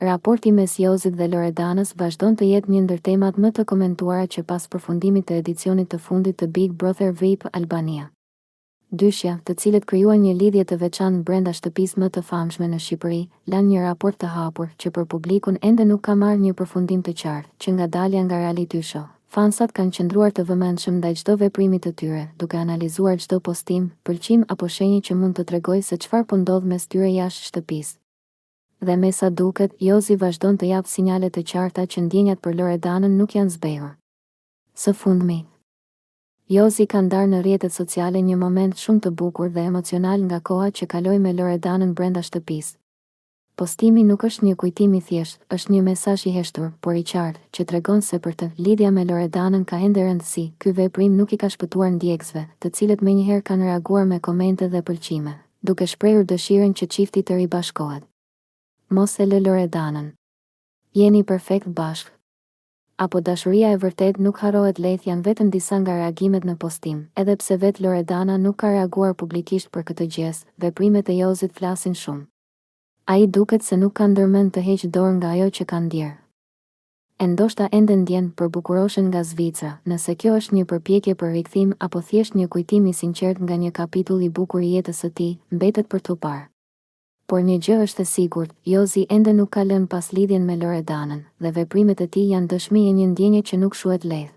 Raporti mes Jozit dhe Loredanës vazhdon të jetë një ndër temat më të komentuara që pas përfundimit të edicionit të fundit të Big Brother VIP Albania. Dyshja, të cilët krijuan një lidhje të veçantë brenda shtëpisë më të famshme në Shqipëri, lanë një raport të hapur që për publikun ende nuk ka marrë një përfundim të qartë, që nga dalja nga reality show. Fansat kanë qëndruar të vëmendshëm ndaj çdo veprimi të tyre, duke analizuar çdo postim, pëlqim apo shenjë që mund të tregojë se çfarë po ndodh mes tyre jashtë shtëpisë. Dhe me sa duket, Jozi vazhdon të jap sinjale të qarta që ndjenjat për Loredanën nuk janë zbehur. Së fundmi, Jozi ka ndarë në rrjetet sociale një moment shumë të bukur dhe emocional nga koha që kaloi me Loredanën brenda shtëpisë. Postimi nuk është një kujtim i thjeshtë, është një mesazh i heshtur, por i qartë, që tregon se për të lidhja me Loredanën ka ende rëndësi. Ky veprim nuk i ka shpëtuar ndjekësve, të cilët menjëherë kanë reaguar me komente dhe pëlqime, duke shprehur dëshirën që çifti të ribashkohet. Mos e lë Loredanën. Jeni perfekt bashkë. Apo dashuria e vërtet nuk harrohet lehtë janë vetëm disa nga reagimet në postim. Edhe pse vetë Loredana nuk ka reaguar publikisht për këtë gjë, veprimet e Jozit flasin shumë. Ai duket se nuk ka ndërmend të heqë dorë nga ajo që ka ndjerë. E ndoshta ende ndjen përbukuroshen nga Zvicra, nëse kjo është një përpjekje për rikthim apo thjesht një kujtim i sinqert nga një kapitull i bukur i jetës së tij, mbetet për t'u parë. Por një gjë është e sigurt, Jozi ende nuk ka lënë pas lidhjen me Loredanën, dhe veprimet e tij janë dëshmi e një ndjenje që nuk shuhet lehtë.